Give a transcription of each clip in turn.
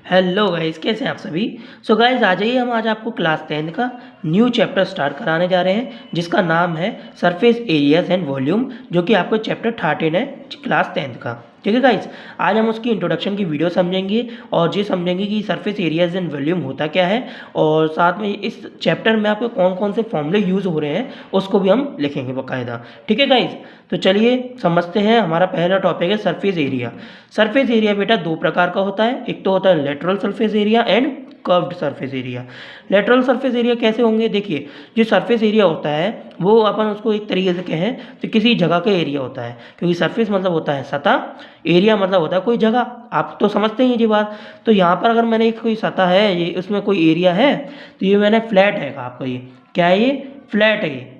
Hello guys, कैसे हैं आप सभी। सो गाइस, आ जाइए, हम आज आपको क्लास 10 का न्यू चैप्टर स्टार्ट कराने जा रहे हैं जिसका नाम है सरफेस एरियाज एंड वॉल्यूम, जो कि आपको चैप्टर 13 है क्लास 10 का। ठीक है गाइस, आज हम उसकी इंट्रोडक्शन की वीडियो समझेंगे और ये समझेंगे कि सरफेस एरियाज एंड वॉल्यूम होता क्या है, और साथ में इस चैप्टर में आपके कौन कौन से फॉर्मूले यूज़ हो रहे हैं उसको भी हम लिखेंगे बाकायदा। ठीक है गाइस, तो चलिए समझते हैं। हमारा पहला टॉपिक है सरफेस एरिया। सरफेस एरिया बेटा दो प्रकार का होता है, एक तो होता है lateral surface area and curved surface area. Lateral surface area कैसे होंगे, देखिए, जो सरफेस एरिया होता है वो अपन उसको एक तरीके से कहें तो किसी जगह का एरिया होता है, क्योंकि सरफेस मतलब होता है सतह, एरिया मतलब होता है कोई जगह। आप तो समझते ही ये बात। तो यहाँ पर अगर मैंने एक कोई सतह है, ये उसमें कोई एरिया है, तो ये मैंने फ्लैट है आपका, ये क्या है, ये फ्लैट है ये।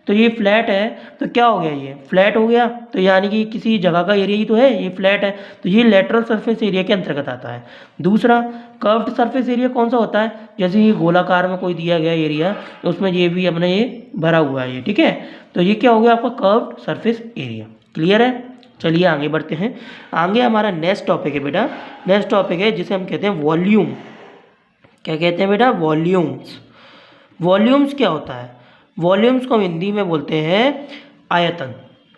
तो ये फ्लैट है तो क्या हो गया, ये फ्लैट हो गया, तो यानी कि किसी जगह का एरिया ही तो है, ये फ्लैट है, तो ये लेटरल सरफेस एरिया के अंतर्गत आता है। दूसरा कर्व्ड सरफेस एरिया कौन सा होता है, जैसे ये गोलाकार में कोई दिया गया एरिया, उसमें ये भी अपने ये भरा हुआ है ये, ठीक है। तो ये क्या हो गया आपका कर्व्ड सरफेस एरिया। क्लियर है। चलिए आगे बढ़ते हैं। आगे हमारा नेक्स्ट टॉपिक है बेटा, नेक्स्ट टॉपिक है जिसे हम कहते हैं वॉल्यूम। क्या कहते हैं बेटा, वॉल्यूम्स। वॉल्यूम्स क्या होता है, वॉल्यूम्स को हम हिंदी में बोलते हैं आयतन।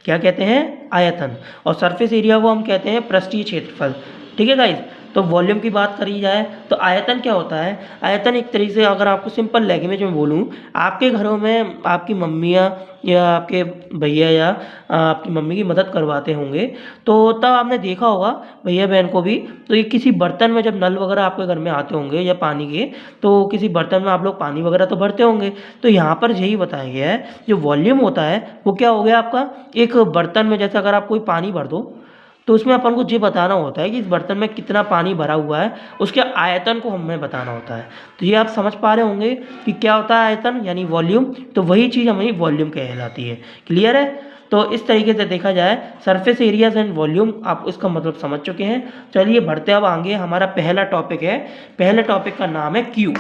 क्या कहते हैं, आयतन। और सरफेस एरिया को हम कहते हैं पृष्ठीय क्षेत्रफल। ठीक है गाइज। तो वॉल्यूम की बात करी जाए तो आयतन क्या होता है, आयतन एक तरीके से अगर आपको सिंपल लैंग्वेज में बोलूँ, आपके घरों में आपकी मम्मियाँ या आपके भैया या आपकी मम्मी की मदद करवाते होंगे, तो तब आपने देखा होगा भैया बहन को भी, तो ये किसी बर्तन में जब नल वगैरह आपके घर में आते होंगे या पानी के, तो किसी बर्तन में आप लोग पानी वगैरह तो भरते होंगे। तो यहाँ पर यही बताया गया है, जो वॉल्यूम होता है वो क्या हो गया आपका, एक बर्तन में जैसे अगर आप कोई पानी भर दो, तो उसमें अपन को ये बताना होता है कि इस बर्तन में कितना पानी भरा हुआ है, उसके आयतन को हमें बताना होता है। तो ये आप समझ पा रहे होंगे कि क्या होता है आयतन, यानी वॉल्यूम। तो वही चीज़ हमारी वॉल्यूम कहलाती है। क्लियर है। तो इस तरीके से देखा जाए सरफेस एरियाज एंड वॉल्यूम, आप इसका मतलब समझ चुके हैं। चलिए बढ़ते अब आगे। हमारा पहला टॉपिक है, पहले टॉपिक का नाम है क्यूब।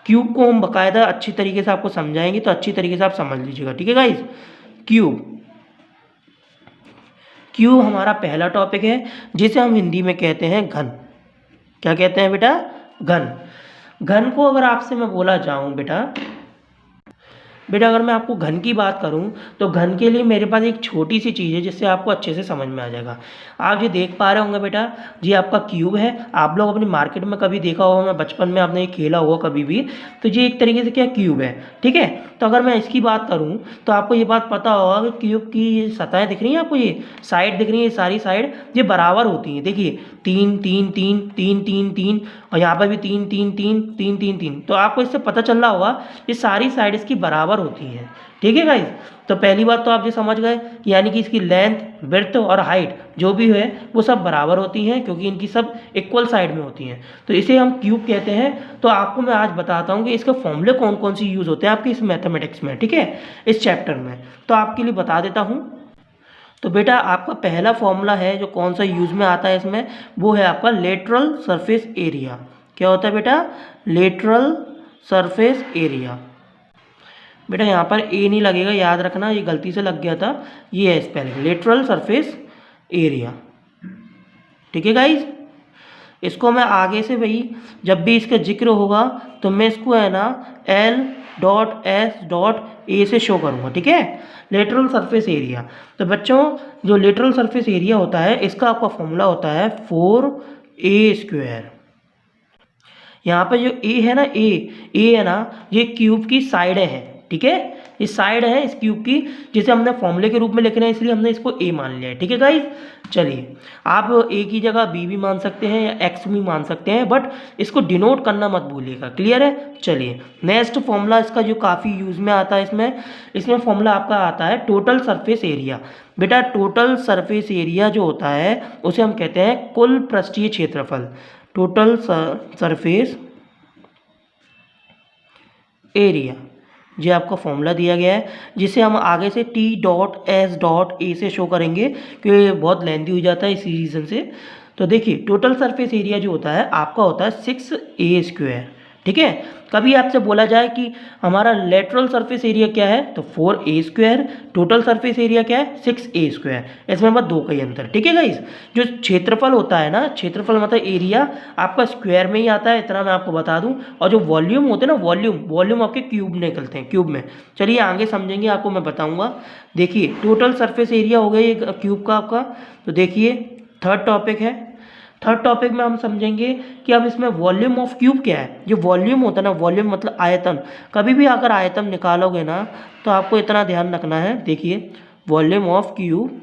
क्यूब को हम बाकायदा अच्छी तरीके से आपको समझाएंगे, तो अच्छी तरीके से आप समझ लीजिएगा। ठीक है गाइज। क्यूब, क्यूब हमारा पहला टॉपिक है जिसे हम हिंदी में कहते हैं घन। क्या कहते हैं बेटा, घन। घन को अगर आपसे मैं बोला जाऊं बेटा, बेटा अगर मैं आपको घन की बात करूं तो घन के लिए मेरे पास एक छोटी सी चीज़ है जिससे आपको अच्छे से समझ में आ जाएगा। आप ये देख पा रहे होंगे बेटा, ये आपका क्यूब है। आप लोग अपनी मार्केट में कभी देखा होगा, मैं बचपन में आपने ये खेला होगा कभी भी, तो ये एक तरीके से क्या क्यूब है। ठीक है। तो अगर मैं इसकी बात करूँ तो आपको ये बात पता होगा कि क्यूब की ये सतहें दिख रही हैं आपको, ये साइड दिख रही है, सारी साइड ये बराबर होती हैं। देखिए, तीन तीन तीन तीन तीन तीन, और यहाँ पर भी तीन तीन तीन तीन तीन तीन। तो आपको इससे पता चल रहा होगा ये सारी साइड इसकी बराबर होती हैं। ठीक है गाइस। तो पहली बात तो आप ये समझ गए कि यानी कि इसकी लेंथ, विड्थ और हाइट जो भी है वो सब बराबर होती हैं, क्योंकि इनकी सब इक्वल साइड में होती हैं। तो इसे हम क्यूब कहते हैं। तो आपको मैं आज बताता हूँ कि इसके फॉर्मूले कौन कौन सी यूज़ होते हैं आपके इस मैथमेटिक्स में, ठीक है, इस चैप्टर में। तो आपके लिए बता देता हूँ। तो बेटा आपका पहला फॉर्मूला है जो कौन सा यूज़ में आता है इसमें, वो है आपका लेटरल सरफेस एरिया। क्या होता है बेटा, लेटरल सरफेस एरिया। बेटा यहाँ पर ए नहीं लगेगा, याद रखना, ये गलती से लग गया था, ये है स्पेलिंग, लेटरल सरफेस एरिया। ठीक है गाइज। इसको मैं आगे से भाई जब भी इसका जिक्र होगा तो मैं इसको है ना L.S.A से शो करूँगा। ठीक है, लेटरल सरफेस एरिया। तो बच्चों जो लेटरल सरफेस एरिया होता है इसका आपका फॉर्मूला होता है 4A²। यहाँ पर जो ए है ना, ए है ना, ये क्यूब की साइडें हैं। ठीक है, ये साइड है इस क्यूब की, जिसे हमने फॉर्मूले के रूप में लिख रहे हैं, इसलिए हमने इसको ए मान लिया है। ठीक है गाइज। चलिए, आप ए की जगह बी भी मान सकते हैं या एक्स भी मान सकते हैं, बट इसको डिनोट करना मत भूलिएगा। क्लियर है। चलिए नेक्स्ट फॉर्मूला इसका जो काफ़ी यूज़ में आता है, इसमें फॉर्मूला आपका आता है टोटल सरफेस एरिया। बेटा टोटल सरफेस एरिया जो होता है उसे हम कहते हैं कुल पृष्ठीय क्षेत्रफल। टोटल सरफेस एरिया, ये आपका फॉर्मूला दिया गया है, जिसे हम आगे से T.S.A से शो करेंगे, क्योंकि ये बहुत लेंथी हो जाता है इसी रीज़न से। तो देखिए टोटल सरफेस एरिया जो होता है आपका होता है 6A²। ठीक है। कभी आपसे बोला जाए कि हमारा लेटरल सरफेस एरिया क्या है, तो 4a², टोटल सरफेस एरिया क्या है 6a², इसमें बस 2 का ही अंतर। ठीक है गाइस, जो क्षेत्रफल होता है ना, क्षेत्रफल मतलब एरिया आपका स्क्वायर में ही आता है, इतना मैं आपको बता दूं। और जो वॉल्यूम होते हैं ना, वॉल्यूम आपके क्यूब निकलते हैं, क्यूब में। चलिए आगे समझेंगे, आपको मैं बताऊंगा। देखिए टोटल सरफेस एरिया हो गया ये क्यूब का आपका। तो देखिए थर्ड टॉपिक है, थर्ड टॉपिक में हम समझेंगे कि अब इसमें वॉल्यूम ऑफ क्यूब क्या है। जो वॉल्यूम होता है ना, वॉल्यूम मतलब आयतन। कभी भी अगर आयतन निकालोगे ना, तो आपको इतना ध्यान रखना है। देखिए volume of cube,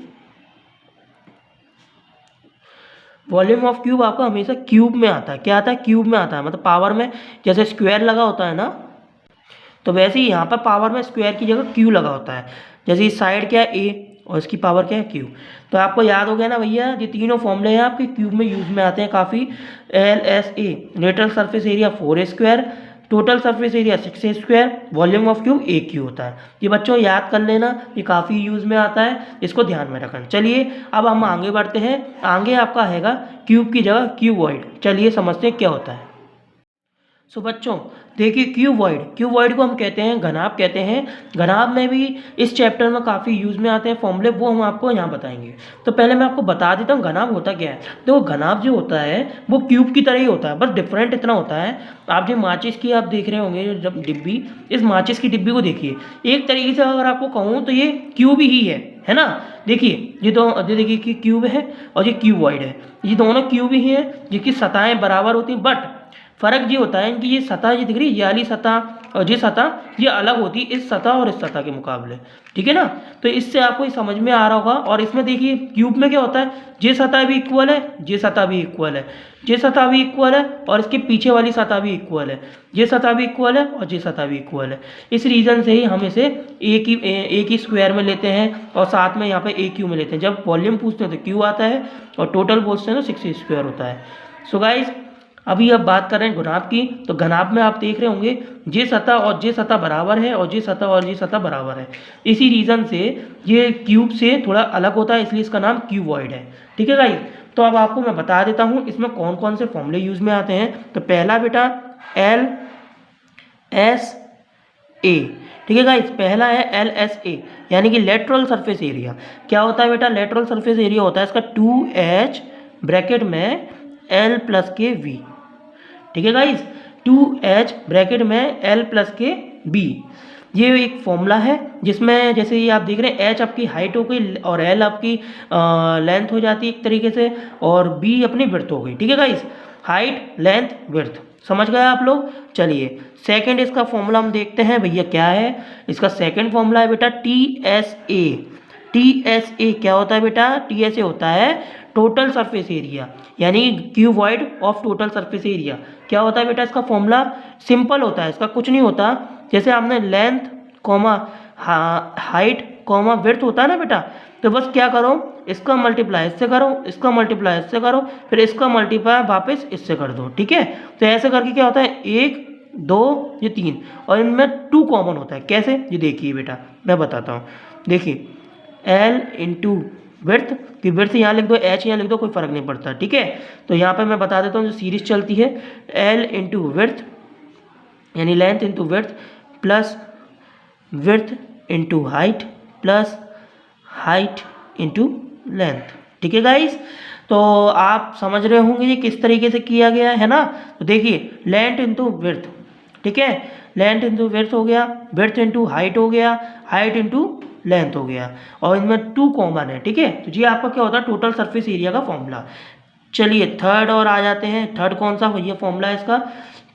volume of cube आपका हमेशा क्यूब में आता है। क्या आता है? क्यूब में आता है, मतलब पावर में। जैसे स्क्वायर लगा होता है ना, तो वैसे ही यहाँ पर पावर में स्क्वायर की जगह क्यू लगा होता है। जैसे इस साइड क्या है ए, और इसकी पावर क्या है क्यू। तो आपको याद हो गया ना भैया, ये तीनों फॉर्मूले हैं आपके क्यूब में यूज में आते हैं काफ़ी। LSA lateral surface area 4a², total surface area 6a², volume of cube AQ होता है। ये बच्चों याद कर लेना, ये काफ़ी यूज में आता है, इसको ध्यान में रखना। चलिए अब हम आगे बढ़ते हैं। आगे आपका हैगा क्यूब की जगह क्यूबॉइड। चलिए समझते हैं क्या होता है। सो बच्चों देखिए क्यूबॉइड को हम कहते हैं घनाभ कहते हैं। घनाभ में भी इस चैप्टर में काफ़ी यूज में आते हैं फॉर्मूले, वो हम आपको यहाँ बताएंगे। तो पहले मैं आपको बता देता हूँ घनाभ होता क्या है। तो घनाभ जो होता है वो क्यूब की तरह ही होता है, बस डिफरेंट इतना होता है। आप जो माचिस की आप देख रहे होंगे जब डिब्बी, इस माचिस की डिब्बी को देखिए, एक तरीके से अगर आपको कहूँ तो ये क्यूब ही है ना। देखिए ये देखिए कि क्यूब है और ये क्यूबॉइड है, ये दोनों क्यूब ही है जिनकी सतहें बराबर होती हैं। बट फर्क ये होता है इनकी, ये सतह ये दिख रही है, ये वाली सतह और ये सतह ये अलग होती है इस सतह और इस सतह के मुकाबले। ठीक है ना, तो इससे आपको ये समझ में आ रहा होगा। और इसमें देखिए क्यूब में क्या होता है, ये सतह भी इक्वल है, ये सतह भी इक्वल है, ये सतह भी इक्वल है और इसके पीछे वाली सतह भी इक्वल है, ये सतह भी इक्वल है और ये सतह भी इक्वल है। इस रीज़न से ही हम इसे एक ही स्क्वायर में लेते हैं और साथ में यहाँ पे AQ में लेते हैं। जब वॉल्यूम पूछते हैं तो क्यू आता है और टोटल पूछते हैं तो 6a² होता है। सो गाइज अभी अब बात कर रहे हैं घनाभ की। तो घनाभ में आप देख रहे होंगे ये सतह और ये सतह बराबर है और ये सतह और ये सतह बराबर है। इसी रीज़न से ये क्यूब से थोड़ा अलग होता है, इसलिए इसका नाम क्यूबॉइड है। ठीक है गाइस, तो अब आपको मैं बता देता हूँ इसमें कौन कौन से फॉर्मूले यूज में आते हैं। तो पहला बेटा LSA। ठीक है गाइस, पहला है LSA यानी कि लेटरल सरफेस एरिया। क्या होता है बेटा? लेटरल सरफेस एरिया होता है इसका 2H ब्रैकेट में L प्लस के V। ठीक है गाइस, 2H ब्रैकेट में L प्लस के B। ये एक फॉर्मूला है जिसमें जैसे ये आप देख रहे हैं H आपकी हाइट हो गई और L आपकी लेंथ हो जाती है एक तरीके से, और B अपनी विड्थ हो गई। ठीक है गाइस, हाइट लेंथ विड्थ, समझ गए आप लोग। चलिए सेकंड इसका फॉर्मूला हम देखते हैं भैया क्या है। इसका सेकंड फॉर्मूला है बेटा TSA। TSA क्या होता है बेटा? TSA होता है टोटल सरफेस एरिया, यानी cuboid of total surface area. क्या होता है बेटा इसका फॉर्मूला? सिंपल होता है, इसका कुछ नहीं होता। जैसे आपने length comma height comma width होता है ना बेटा, तो बस क्या करो, इसका मल्टीप्लाई इससे करो, इसका मल्टीप्लाई इससे करो, फिर इसका मल्टीप्लाई वापस इससे कर दो। ठीक है, तो ऐसे करके क्या होता है 1 2 ये 3 और इनमें 2 कॉमन होता है। कैसे? ये देखिए बेटा मैं बताता हूँ। देखिए L इंटू विड्थ की विड्थ यहाँ लिख दो, H यहाँ लिख दो, कोई फर्क नहीं पड़ता। ठीक है, तो यहाँ पे मैं बता देता हूँ जो सीरीज चलती है L इंटू विड्थ यानी length into width plus width into height plus height into length. ठीक है गाइस, तो आप समझ रहे होंगे ये किस तरीके से किया गया है ना। तो देखिए लेंथ इंटू विड्थ, ठीक है, लेंथ इंटू विड्थ हो गया, विड्थ इंटू हाइट हो गया, हाइट इंटू लेंथ हो गया, और इनमें 2 कॉमन है। ठीक है, तो ये आपका क्या होता है टोटल सरफेस एरिया का फॉर्मूला। चलिए थर्ड और आ जाते हैं। थर्ड कौन सा भैया फॉर्मूला है इसका?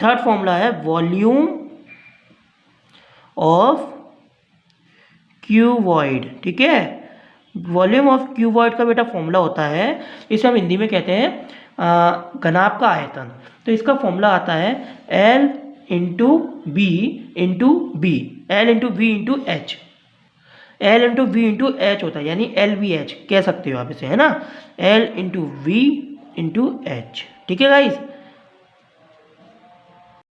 थर्ड फॉर्मूला है वॉल्यूम ऑफ क्यूबॉइड। ठीक है, वॉल्यूम ऑफ क्यूबॉइड का बेटा फॉर्मूला होता है, इसे हम हिंदी में कहते हैं घनाभ का आयतन। तो इसका फॉर्मूला आता है L into B into B, L into B into H, L into V into H होता है, यानी LVH कह सकते हो आप इसे, है ना, L into V into H. ठीक है गाइस,